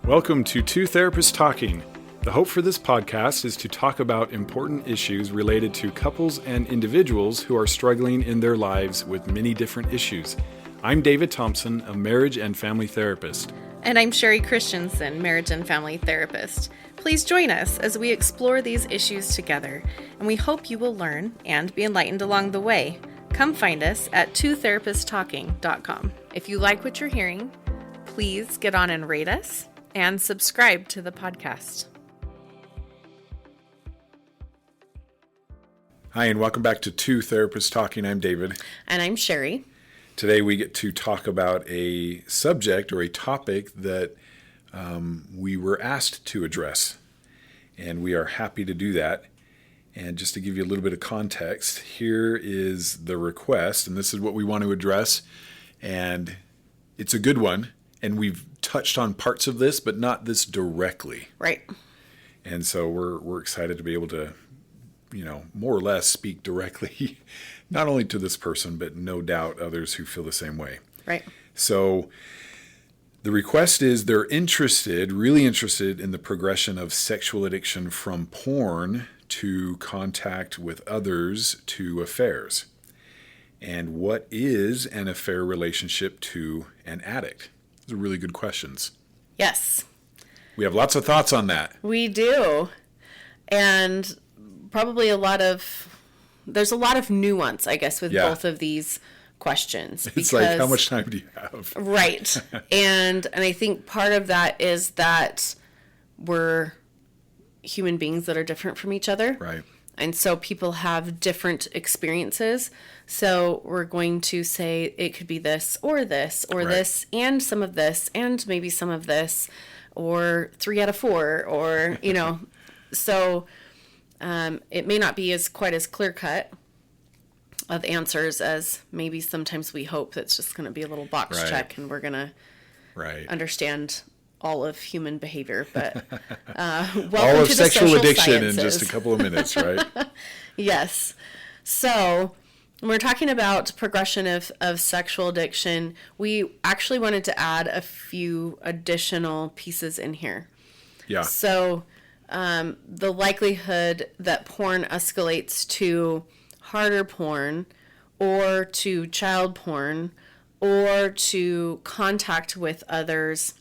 Welcome to Two Therapists Talking. The hope for this podcast is to talk about important issues related to couples and individuals who are struggling in their lives with many different issues. I'm David Thompson, a marriage and family therapist. And I'm Sherie Christensen, marriage and family therapist. Please join us as we explore these issues together, and we hope you will learn and be enlightened along the way. Come find us at twotherapisttalking.com. If you like what you're hearing, please get on and rate us and subscribe to the podcast. Hi, and welcome back to Two Therapists Talking. I'm David. And I'm Sherie. Today we get to talk about a subject or a topic that we were asked to address, and we are happy to do that. And just to give you a little bit of context, here is the request, and this is what we want to address, and it's a good one, and we've touched on parts of this, but not this directly. Right. And so we're excited to be able to, more or less speak directly, not only to this person, but no doubt others who feel the same way. Right. So the request is they're really interested in the progression of sexual addiction from porn to contact with others to affairs. And what is an affair relationship to an addict? Those are really good questions. Yes. We have lots of thoughts on that. We do. And probably there's a lot of nuance, I guess, with both of these questions. It's like, how much time do you have? Right. And I think part of that is that we're human beings that are different from each other. Right. And so people have different experiences. So we're going to say it could be this, or this, and some of this, and maybe some of this, or 3 out of 4, or, So it may not be quite as clear cut of answers as maybe sometimes we hope. It's just going to be a little box check, and we're going to understand all of human behavior, but welcome all of to sexual the addiction sciences. In just a couple of minutes, right? Yes. So we're talking about progression of sexual addiction. We actually wanted to add a few additional pieces in here. Yeah. So the likelihood that porn escalates to harder porn or to child porn or to contact with others,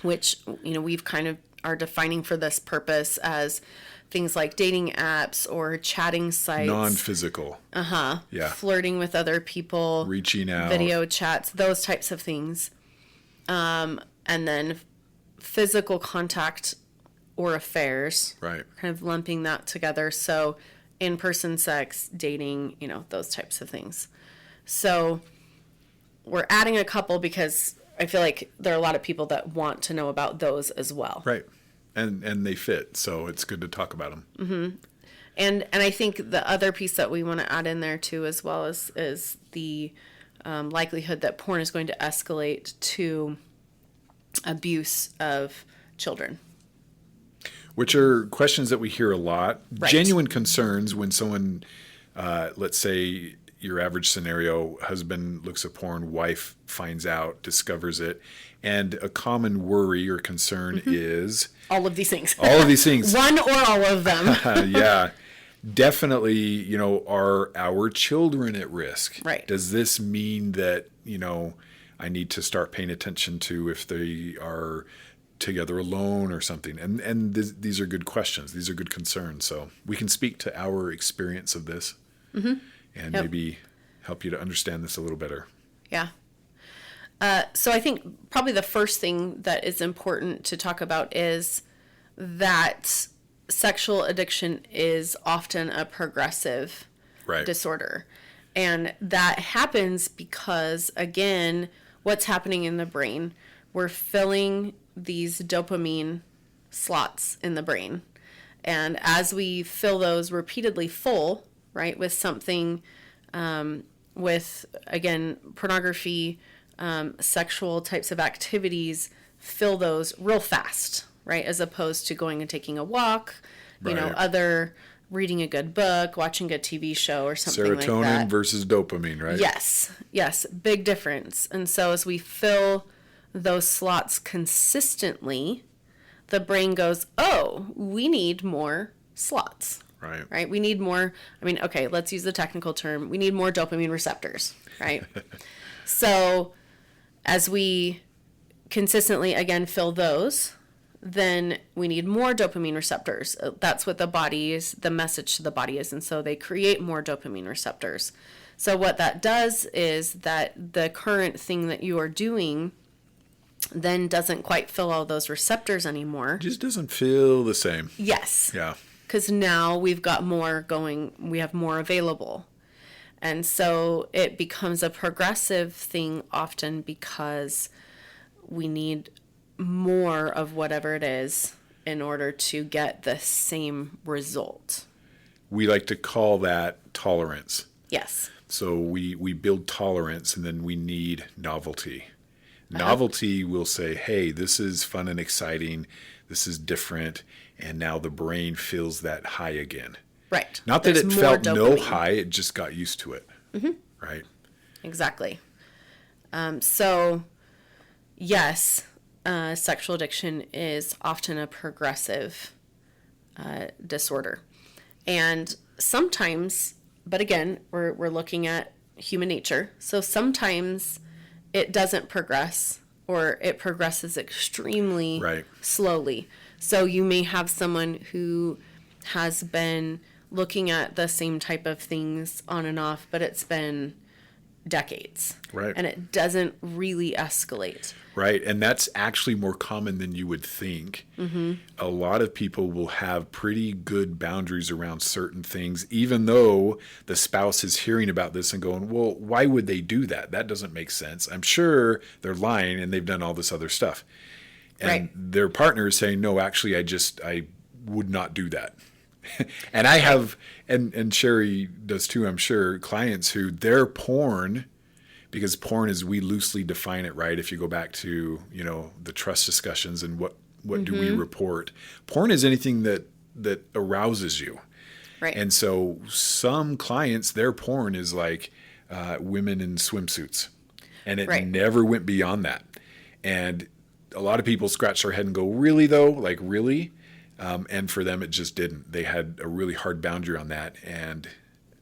which, we've kind of are defining for this purpose as things like dating apps or chatting sites. Non-physical. Yeah. Flirting with other people. Reaching out. Video chats, those types of things. And then physical contact or affairs. Right. Kind of lumping that together. So in-person sex, dating, those types of things. So we're adding a couple because I feel like there are a lot of people that want to know about those as well. Right. And they fit, so it's good to talk about them. Mm-hmm. And I think the other piece that we want to add in there too as well is the likelihood that porn is going to escalate to abuse of children. Which are questions that we hear a lot. Right. Genuine concerns when someone, let's say, your average scenario, husband looks at porn, wife finds out, discovers it, and a common worry or concern is... all of these things. All of these things. One or all of them. Yeah. Definitely, are our children at risk? Right. Does this mean that, I need to start paying attention to if they are together alone or something? And these are good questions. These are good concerns. So we can speak to our experience of this. Mm-hmm. And maybe help you to understand this a little better. Yeah. So I think probably the first thing that is important to talk about is that sexual addiction is often a progressive disorder. And that happens because, again, what's happening in the brain? We're filling these dopamine slots in the brain. And as we fill those repeatedly full, with something, with, again, pornography, sexual types of activities, fill those real fast, as opposed to going and taking a walk, other reading a good book, watching a TV show or something like that. Serotonin versus dopamine, right? Yes, big difference. And so as we fill those slots consistently, the brain goes, oh, we need more slots. Right. Right? We need more, okay, let's use the technical term. We need more dopamine receptors, right? So as we consistently, again, fill those, then we need more dopamine receptors. That's what the message to the body is. And so they create more dopamine receptors. So what that does is that the current thing that you are doing then doesn't quite fill all those receptors anymore. Just doesn't feel the same. Yes. Yeah. Because now we've got more going, we have more available. And so it becomes a progressive thing often because we need more of whatever it is in order to get the same result. We like to call that tolerance. Yes. So we build tolerance, and then we need novelty. Novelty will say, hey, this is fun and exciting. This is different. And now the brain feels that high again. Right. Not that There's it more felt no dopamine. high, it just got used to it. Mm-hmm. Right. Exactly. So, yes, sexual addiction is often a progressive disorder. And sometimes, but again, we're looking at human nature. So sometimes it doesn't progress, or it progresses extremely Right. slowly. So you may have someone who has been looking at the same type of things on and off, but it's been decades. Right. And it doesn't really escalate. Right. And that's actually more common than you would think. Mm-hmm. A lot of people will have pretty good boundaries around certain things, even though the spouse is hearing about this and going, well, why would they do that? That doesn't make sense. I'm sure they're lying and they've done all this other stuff. And Right. their partner is saying, no, actually, I would not do that. And I have, and Sherie does too, I'm sure, clients who their porn, because porn is, we loosely define it, right? If you go back to, the trust discussions and what do we report? Porn is anything that arouses you. Right. And so some clients, their porn is like women in swimsuits. And it Right. never went beyond that. And a lot of people scratch their head and go, really though? Like, really? And for them, it just didn't. They had a really hard boundary on that. And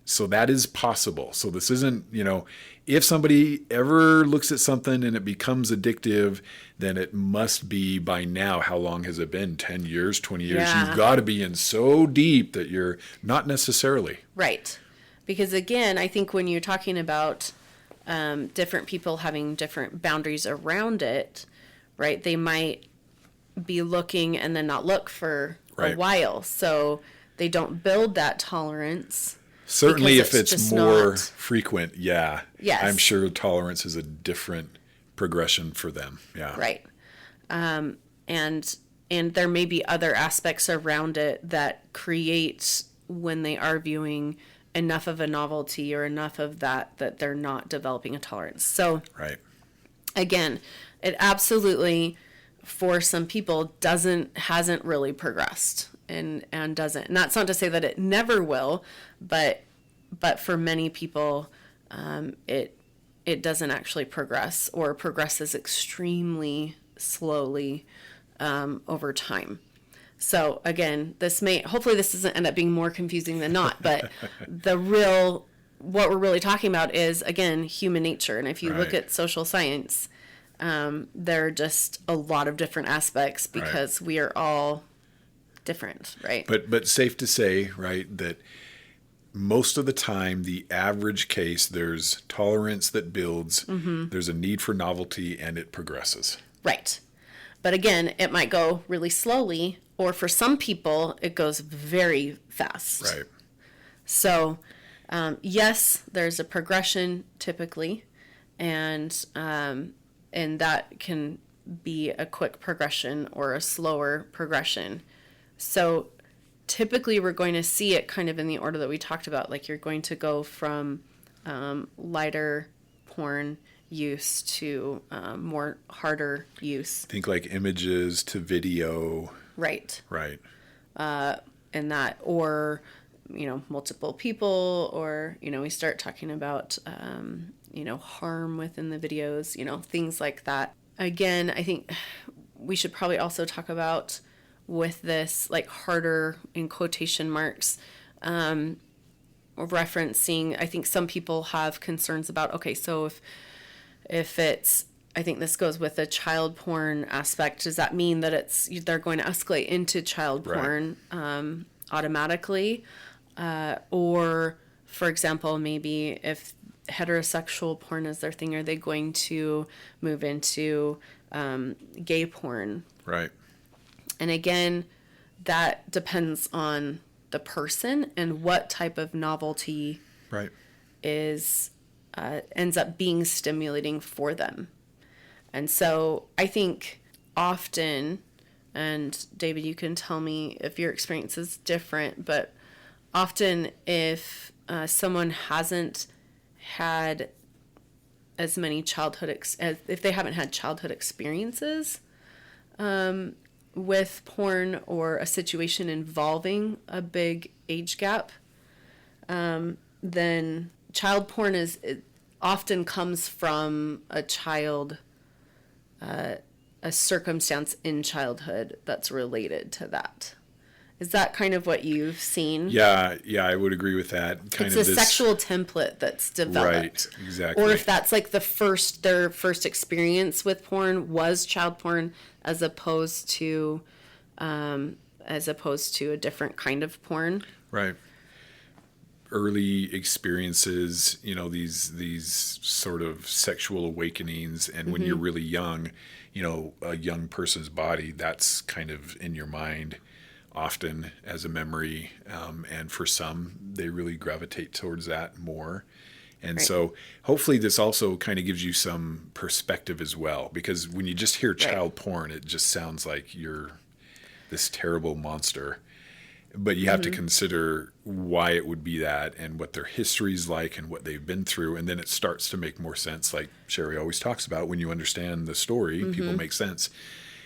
so that is possible. So this isn't, if somebody ever looks at something and it becomes addictive, then it must be by now, how long has it been? 10 years, 20 years? Yeah. You've got to be in so deep that you're not necessarily. Right. Because again, I think when you're talking about different people having different boundaries around it, right, they might be looking and then not look for Right. a while. So they don't build that tolerance. Certainly because if it's just more not- frequent, yeah. Yes. I'm sure tolerance is a different progression for them. Yeah. Right. And there may be other aspects around it that create, when they are viewing, enough of a novelty or enough of that they're not developing a tolerance. So Right. again, it absolutely, for some people, hasn't really progressed and doesn't. And that's not to say that it never will, but for many people, it doesn't actually progress, or progresses extremely slowly over time. So again, hopefully this doesn't end up being more confusing than not, but what we're really talking about is, again, human nature. And if you look Right. at social science, there are just a lot of different aspects, because we are all different, right? But safe to say, right, that most of the time, the average case, there's tolerance that builds, there's a need for novelty, and it progresses. Right. But again, it might go really slowly, or for some people, it goes very fast. Right. So, yes, there's a progression typically, and that can be a quick progression or a slower progression. So typically we're going to see it kind of in the order that we talked about. Like, you're going to go from lighter porn use to more harder use. Think like images to video. Right. Right. And that, or, multiple people, or, we start talking about, harm within the videos, things like that. again, I think we should probably also talk about with this, like, harder in quotation marks, referencing, I think some people have concerns about, okay, so if it's, I think this goes with the child porn aspect, does that mean that they're going to escalate into child porn automatically? Or, for example, maybe if heterosexual porn is their thing, are they going to move into gay porn? Right. And again, that depends on the person and what type of novelty Right. is ends up being stimulating for them. And so I think often, and David, you can tell me if your experience is different, but often if someone hasn't had as many if they haven't had childhood experiences with porn or a situation involving a big age gap, then child porn it often comes from a circumstance in childhood that's related to that. Is that kind of what you've seen? Yeah, I would agree with that. It's a sexual template that's developed. Right, exactly. Or if that's like their first experience with porn was child porn as opposed to a different kind of porn. Right. Early experiences, these sort of sexual awakenings, and when you're really young, a young person's body, that's kind of in your mind often as a memory, and for some they really gravitate towards that more. And so hopefully this also kind of gives you some perspective as well, because when you just hear child porn, it just sounds like you're this terrible monster. But you have to consider why it would be that, and what their history's like, and what they've been through. And then it starts to make more sense. Like Sherie always talks about, when you understand the story, people make sense.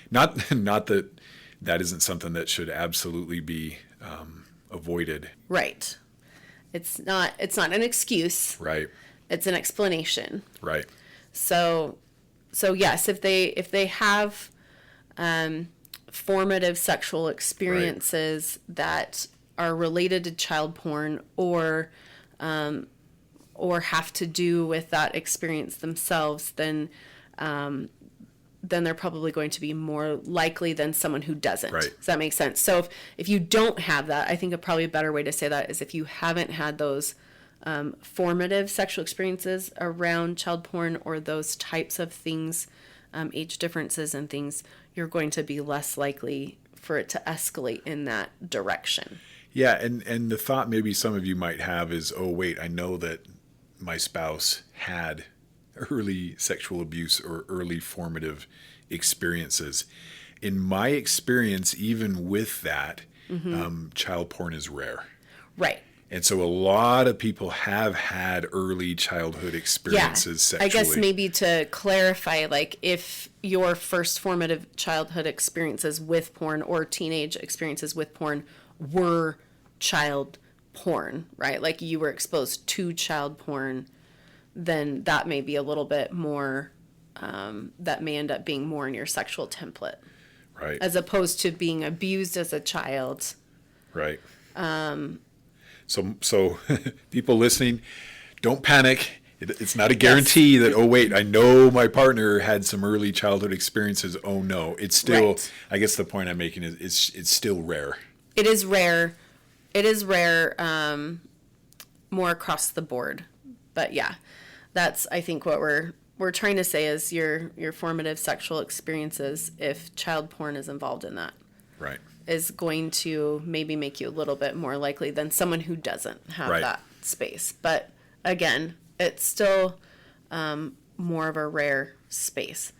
Not that isn't something that should absolutely be avoided. Right. It's not an excuse. Right. It's an explanation. Right. So yes, if they have formative sexual experiences that are related to child porn, or have to do with that experience themselves, then they're probably going to be more likely than someone who doesn't. Right. Does that make sense? So if you don't have that, I think probably a better way to say that is if you haven't had those formative sexual experiences around child porn or those types of things, age differences and things, you're going to be less likely for it to escalate in that direction. Yeah, and the thought maybe some of you might have is, oh, wait, I know that my spouse had early sexual abuse or early formative experiences. In my experience, even with that, child porn is rare. Right. And so a lot of people have had early childhood experiences sexually. I guess maybe to clarify, like, if your first formative childhood experiences with porn or teenage experiences with porn were child porn, right? Like you were exposed to child porn, then that may be a little bit more, that may end up being more in your sexual template. Right. As opposed to being abused as a child. Right. So people listening, don't panic. It's not a guarantee that, oh, wait, I know my partner had some early childhood experiences. Oh, no. It's still, I guess the point I'm making is it's still rare. It is rare. It is rare, more across the board. But yeah, that's, I think, what we're trying to say is your formative sexual experiences, if child porn is involved in that. Right. Is going to maybe make you a little bit more likely than someone who doesn't have that space. But again, it's still more of a rare space.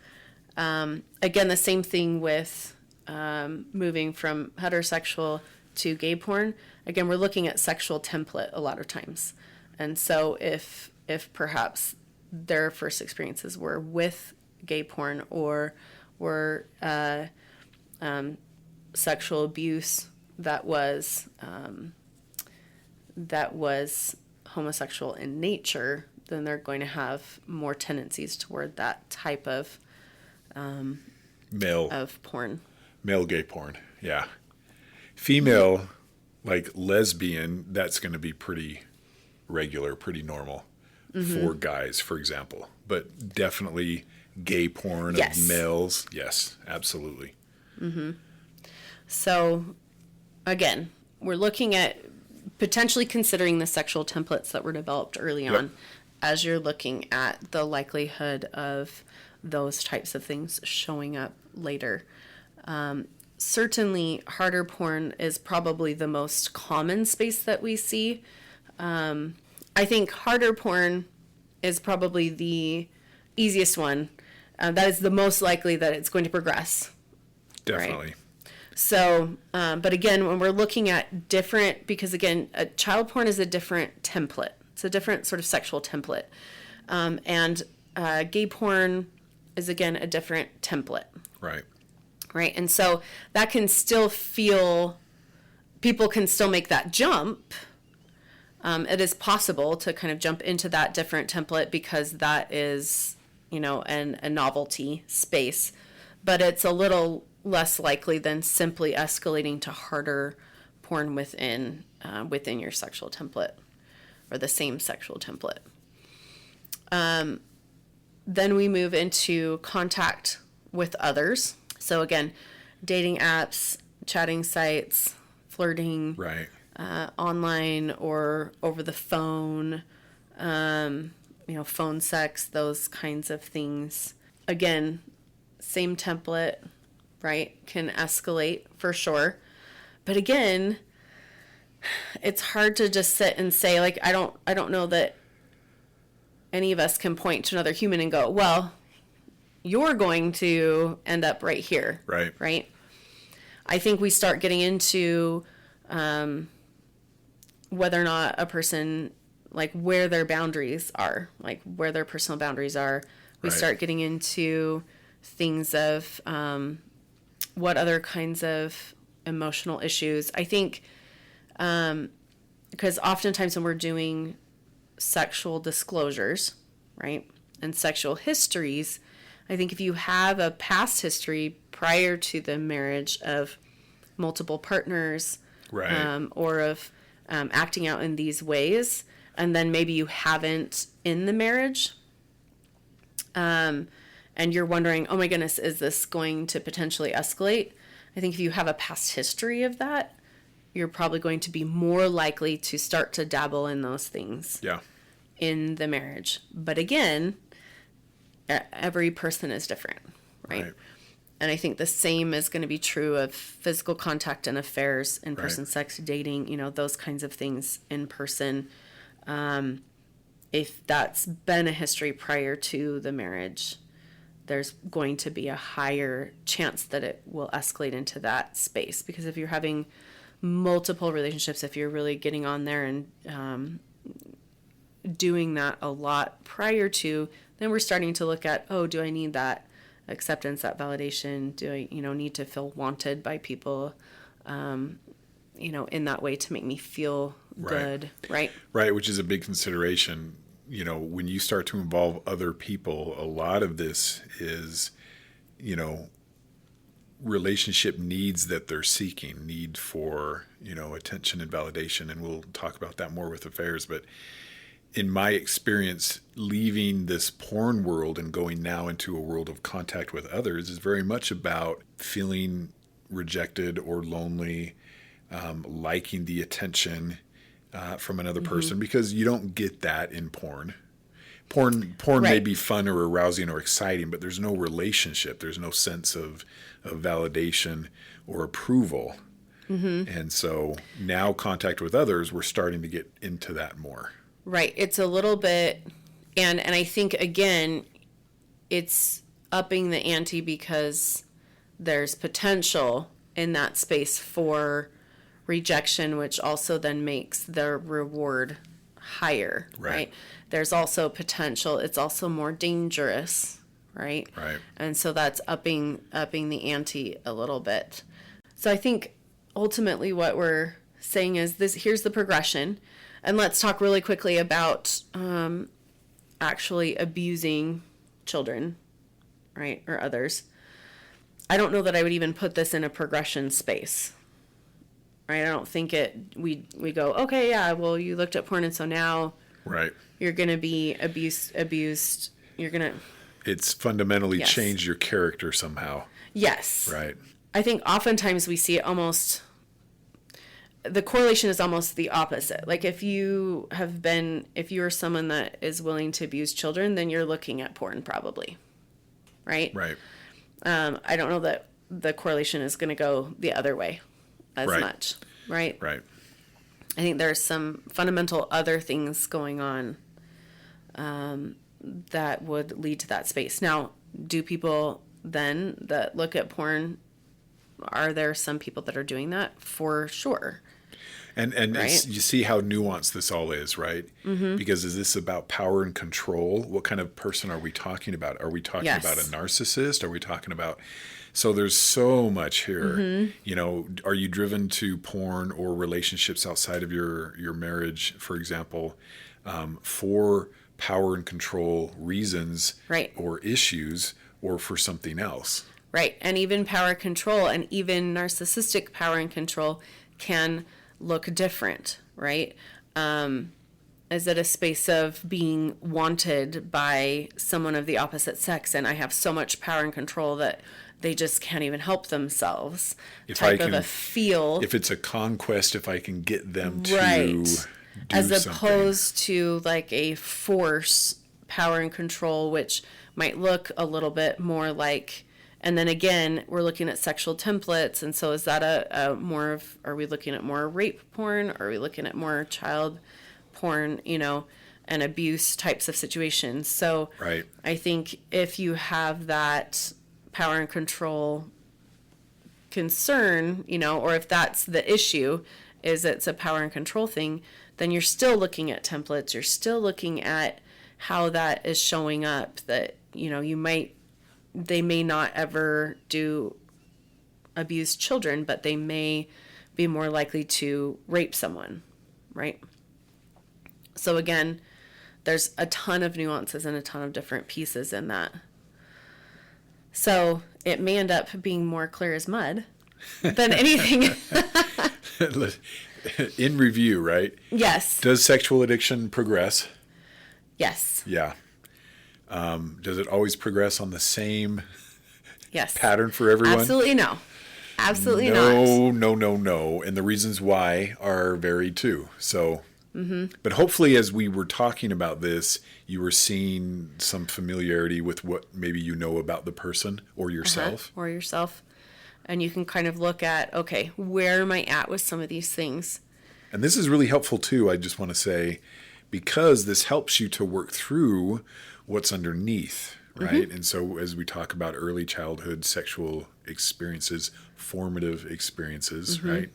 Again, the same thing with moving from heterosexual to gay porn. Again, we're looking at sexual template a lot of times. And so if perhaps their first experiences were with gay porn or were sexual abuse that was homosexual in nature, then they're going to have more tendencies toward that type of Male of porn. male gay porn. Yeah. Female, like lesbian, that's going to be pretty regular, pretty normal for guys, for example. But definitely gay porn Yes. of males. Yes, absolutely. So, again, we're looking at potentially considering the sexual templates that were developed early on as you're looking at the likelihood of those types of things showing up later. Certainly, harder porn is probably the most common space that we see. I think harder porn is probably the easiest one. That is the most likely that it's going to progress. Definitely. So, but again, when we're looking at different, because again, child porn is a different template. It's a different sort of sexual template. And gay porn is, again, a different template. Right. Right. And so that can still feel, people can still make that jump. It is possible to kind of jump into that different template because that is, you know, a novelty space. But it's a little less likely than simply escalating to harder porn within your sexual template or the same sexual template. Then we move into contact with others. So again, dating apps, chatting sites, flirting, Right. online or over the phone, phone sex, those kinds of things. Again, same template, right? Can escalate for sure. But again, it's hard to just sit and say, like, I don't know that any of us can point to another human and go, well, you're going to end up right here. Right. Right. I think we start getting into whether or not a person, like where their boundaries are, like where their personal boundaries are. We Right. start getting into things of what other kinds of emotional issues. I think because oftentimes when we're doing sexual disclosures, right, and sexual histories, I think if you have a past history prior to the marriage of multiple partners, Right. or of acting out in these ways, and then maybe you haven't in the marriage, and you're wondering, oh my goodness, is this going to potentially escalate? I think if you have a past history of that, you're probably going to be more likely to start to dabble in those things Yeah. in the marriage. But again, every person is different, right? And I think the same is going to be true of physical contact and affairs, in-person Right. sex, dating, those kinds of things in person. If that's been a history prior to the marriage, there's going to be a higher chance that it will escalate into that space. Because if you're having multiple relationships, if you're really getting on there and doing that a lot prior to, then we're starting to look at, oh, do I need that acceptance, that validation? Do I, need to feel wanted by people, in that way to make me feel good, right? Right, which is a big consideration. When you start to involve other people, a lot of this is, relationship needs that they're seeking, need for, attention and validation. And we'll talk about that more with affairs. But in my experience, leaving this porn world and going now into a world of contact with others is very much about feeling rejected or lonely, liking the attention from another person, because you don't get that in porn. Porn may Right. be fun or arousing or exciting, but there's no relationship. There's no sense of validation or approval. And so now contact with others, we're starting to get into that more. Right. It's a little bit, and I think, again, it's upping the ante because there's potential in that space for rejection, which also then makes the reward higher, right? There's also potential. It's also more dangerous, right? Right. And so that's upping the ante a little bit. So I think ultimately what we're saying is this: here's the progression. And let's talk really quickly about actually abusing children right, or others. I don't know that I would even put this in a progression space, right? I don't think we go, okay, yeah, well, you looked at porn and so now Right. you're going to be abused. You're going to. It's fundamentally Yes. changed your character somehow. Yes. Right. I think oftentimes we see it almost, the correlation is almost the opposite. Like if you are someone that is willing to abuse children, then you're looking at porn probably. Right? Right. I don't know that the correlation is going to go the other way as Right. much. Right? Right. I think there's some fundamental other things going on that would lead to that space. Now, do people then that look at porn, are there some people that are doing that? For sure. And Right. you see how nuanced this all is, right? Mm-hmm. Because is this about power and control? What kind of person are we talking about? Are we talking Yes. about a narcissist? Are we talking about... So there's so much here. Mm-hmm. You know, are you driven to porn or relationships outside of your marriage, for example, for power and control reasons Right. or issues, or for something else? Right. And even power control and even narcissistic power and control can look different, right? Is it a space of being wanted by someone of the opposite sex and I have so much power and control that they just can't even help themselves? If type I of can- a feel. If it's a conquest, if I can get them to Right. do As something. opposed to like a force power and control, which might look a little bit more like, and then again, we're looking at sexual templates. And so is that a more of, are we looking at more rape porn? Are we looking at more child porn, and abuse types of situations? So Right. I think if you have that power and control concern, or if that's the issue, is it's a power and control thing, then you're still looking at templates. You're still looking at how that is showing up, that, they may not ever do abuse children, but they may be more likely to rape someone, right? So again, there's a ton of nuances and a ton of different pieces in that. So it may end up being more clear as mud than anything. In review, right? Yes. Does sexual addiction progress? Yes. Yeah. Does it always progress on the same Yes. pattern for everyone? Absolutely no. Absolutely not. No. And the reasons why are varied too. So, but hopefully as we were talking about this, you were seeing some familiarity with what maybe you know about the person or yourself. Or yourself. And you can kind of look at, okay, where am I at with some of these things? And this is really helpful too, I just want to say, because this helps you to work through what's underneath, right? And so as we talk about early childhood sexual experiences, formative experiences, right?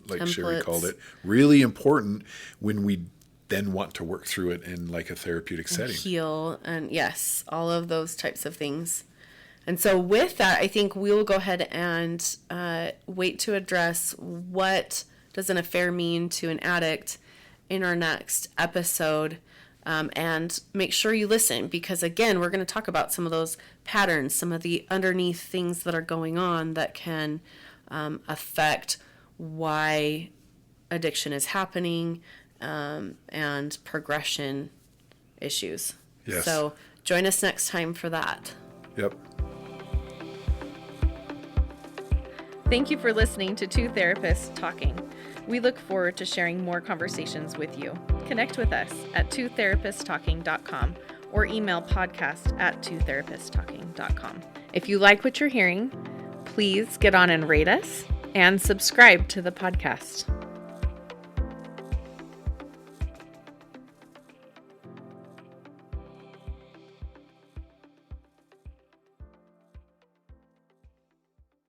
Like Sherie Templates. called it, really important when we then want to work through it in like a therapeutic setting. Heal, and yes, all of those types of things. And so with that, I think we'll go ahead and wait to address what does an affair mean to an addict in our next episode. And make sure you listen, because again, we're going to talk about some of those patterns, some of the underneath things that are going on that can affect why addiction is happening, and progression issues. Yes. So join us next time for that. Yep. Thank you for listening to Two Therapists Talking. We look forward to sharing more conversations with you. Connect with us at twotherapisttalking.com or email podcast@twotherapisttalking.com. If you like what you're hearing, please get on and rate us and subscribe to the podcast.